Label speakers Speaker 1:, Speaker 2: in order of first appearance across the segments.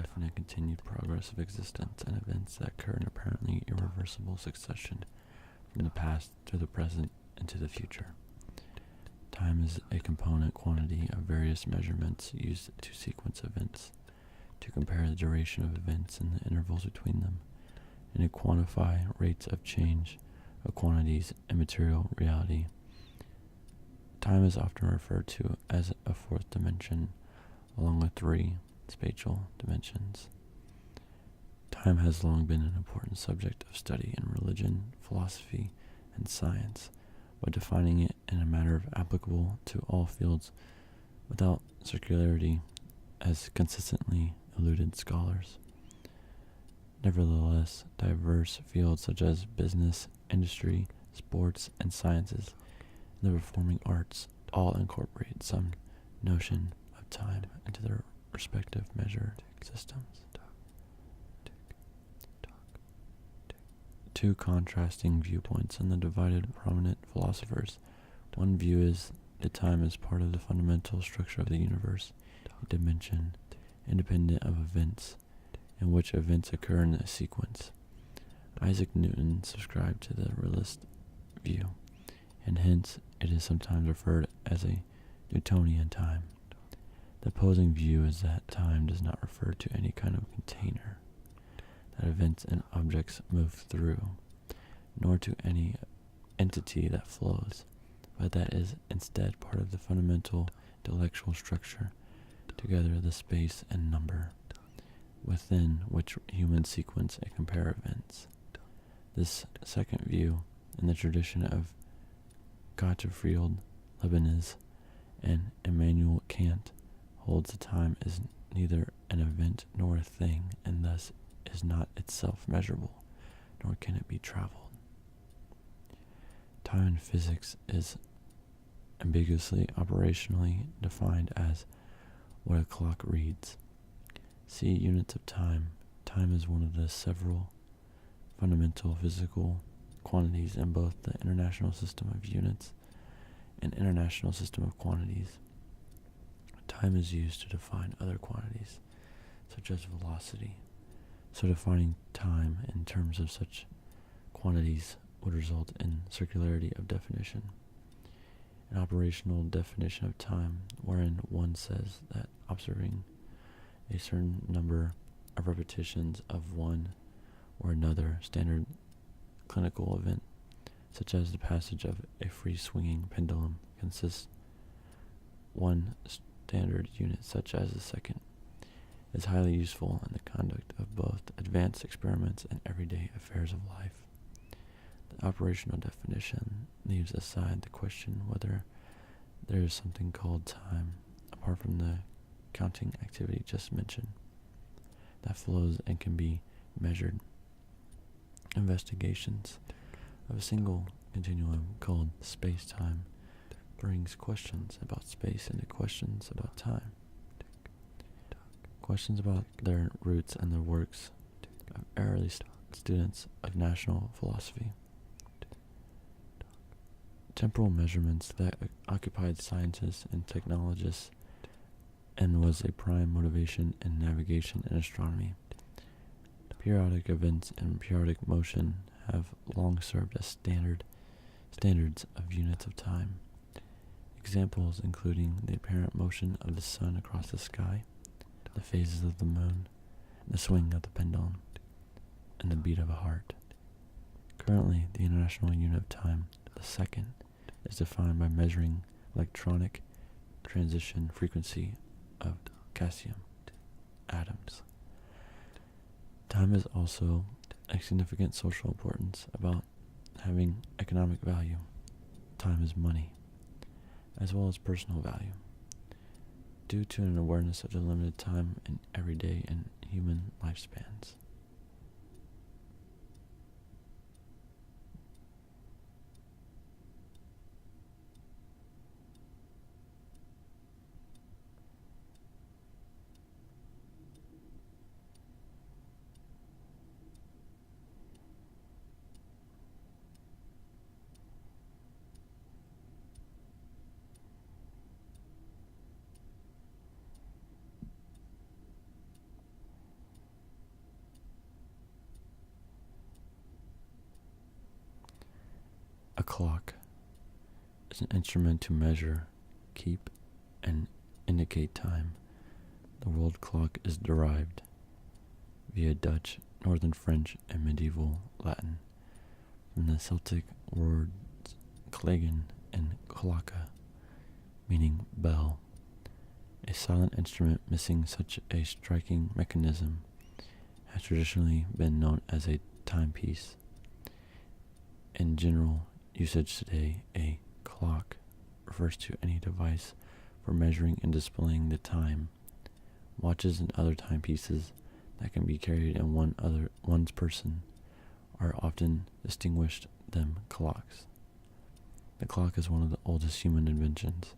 Speaker 1: indefinite continued progress of existence and events that occur in apparently irreversible succession from the past to the present and to the future. Time is a component quantity of various measurements used to sequence events, to compare the duration of events and the intervals between them, and to quantify rates of change of quantities in material reality. Time is often referred to as a fourth dimension, along with three spatial dimensions. Time has long been an important subject of study in religion, philosophy, and science, but defining it in a manner applicable to all fields without circularity has consistently eluded scholars. Nevertheless, diverse fields such as business, industry, sports, and sciences, and the performing arts all incorporate some notion of time into their respective measure systems. Two contrasting viewpoints in the divided prominent philosophers. One view is that time is part of the fundamental structure of the universe, a dimension independent of events, in which events occur in a sequence. Isaac Newton subscribed to the realist view, and hence it is sometimes referred as a Newtonian time. The opposing view is that time does not refer to any kind of container that events and objects move through, nor to any entity that flows, but that is instead part of the fundamental intellectual structure, together the space and number, within which humans sequence and compare events. This second view, in the tradition of Gottfried Leibniz and Immanuel Kant, holds that time is neither an event nor a thing, and thus is not itself measurable, nor can it be traveled. Time in physics is ambiguously operationally defined as what a clock reads. See units of time. Time is one of the several fundamental physical quantities in both the International System of Units and International System of Quantities. Time is used to define other quantities, such as velocity. So defining time in terms of such quantities would result in circularity of definition. An operational definition of time, wherein one says that observing a certain number of repetitions of one or another standard clinical event, such as the passage of a free-swinging pendulum, consists one standard unit, such as a second, is highly useful in the conduct of both advanced experiments and everyday affairs of life. The operational definition leaves aside the question whether there is something called time, apart from the counting activity just mentioned, that flows and can be measured. Investigations of a single continuum called space-time brings questions about space into questions about time. Questions about their roots and the works of early students of national philosophy. Temporal measurements that occupied scientists and technologists and was a prime motivation in navigation and astronomy. Periodic events and periodic motion have long served as standards of units of time. Examples including the apparent motion of the sun across the sky, the phases of the moon, the swing of the pendulum, and the beat of a heart. Currently, the international unit of time, the second, is defined by measuring electronic transition frequency of calcium atoms. Time is also a significant social importance about having economic value. Time is money, as well as personal value. Due to an awareness of the limited time in everyday and human lifespans. A clock is an instrument to measure, keep, and indicate time. The world clock is derived via Dutch, Northern French, and medieval Latin from the Celtic words klagen and klokka, meaning bell. A silent instrument missing such a striking mechanism has traditionally been known as a timepiece. In general usage today, a clock refers to any device for measuring and displaying the time. Watches and other timepieces that can be carried in one's person are often distinguished them clocks. The clock is one of the oldest human inventions,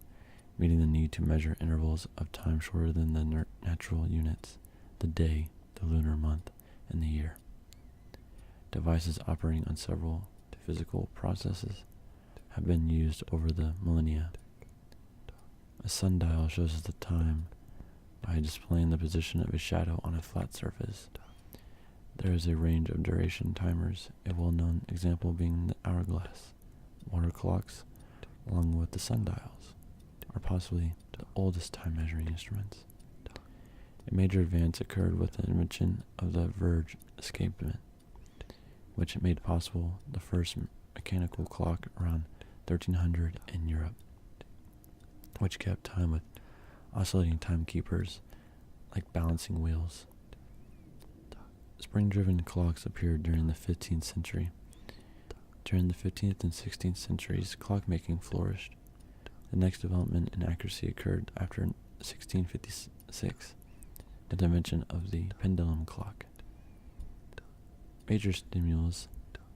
Speaker 1: meeting the need to measure intervals of time shorter than the natural units, the day, the lunar month, and the year. Devices operating on several physical processes have been used over the millennia. A sundial shows us the time by displaying the position of a shadow on a flat surface. There is a range of duration timers, a well-known example being the hourglass. Water clocks, along with the sundials, are possibly the oldest time-measuring instruments. A major advance occurred with the invention of the verge escapement, which made possible the first mechanical clock around 1300 in Europe, which kept time with oscillating timekeepers like balancing wheels. Spring-driven clocks appeared during the 15th century. During the 15th and 16th centuries, clockmaking flourished. The next development in accuracy occurred after 1656, the invention of the pendulum clock. Major stimulus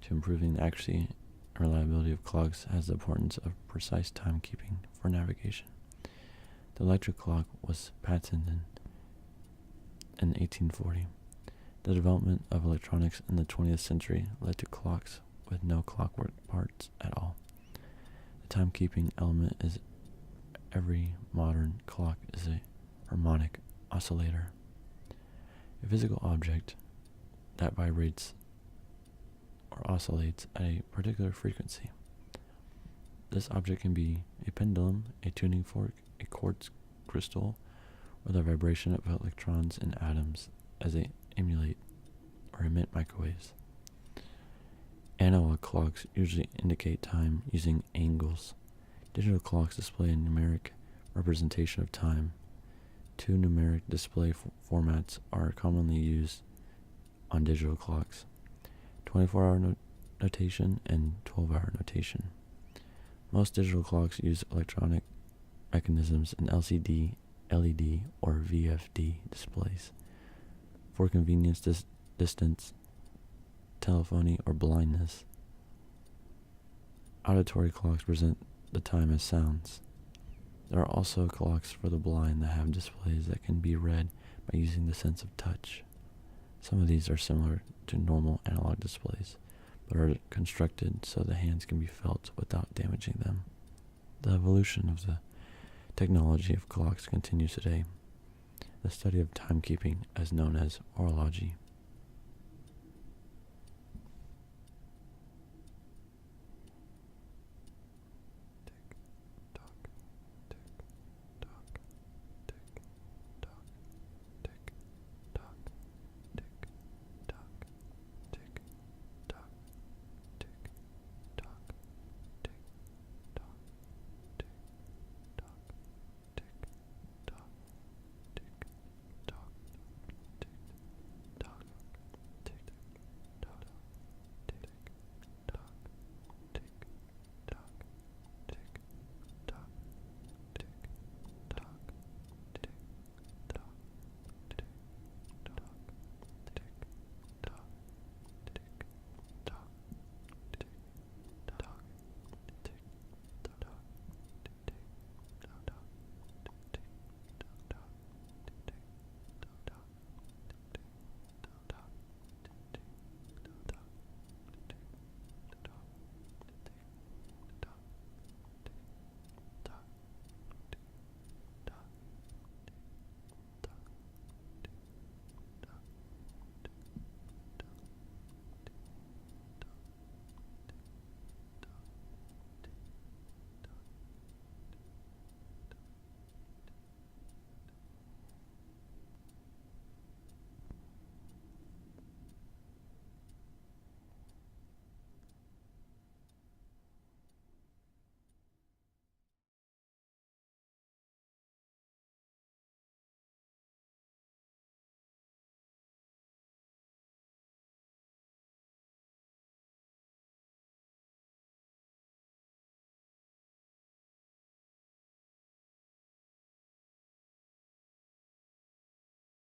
Speaker 1: to improving the accuracy and reliability of clocks has the importance of precise timekeeping for navigation. The electric clock was patented in 1840. The development of electronics in the 20th century led to clocks with no clockwork parts at all. The timekeeping element is every modern clock is a harmonic oscillator, a physical object that vibrates or oscillates at a particular frequency. This object can be a pendulum, a tuning fork, a quartz crystal, or the vibration of electrons and atoms as they emulate or emit microwaves. Analog clocks usually indicate time using angles. Digital clocks display a numeric representation of time. Two numeric display formats are commonly used on digital clocks: 24-hour notation and 12-hour notation. Most digital clocks use electronic mechanisms and LCD, LED, or VFD displays. For convenience, distance, telephony, or blindness, auditory clocks present the time as sounds. There are also clocks for the blind that have displays that can be read by using the sense of touch. Some of these are similar to normal analog displays, but are constructed so the hands can be felt without damaging them. The evolution of the technology of clocks continues today. The study of timekeeping is known as horology.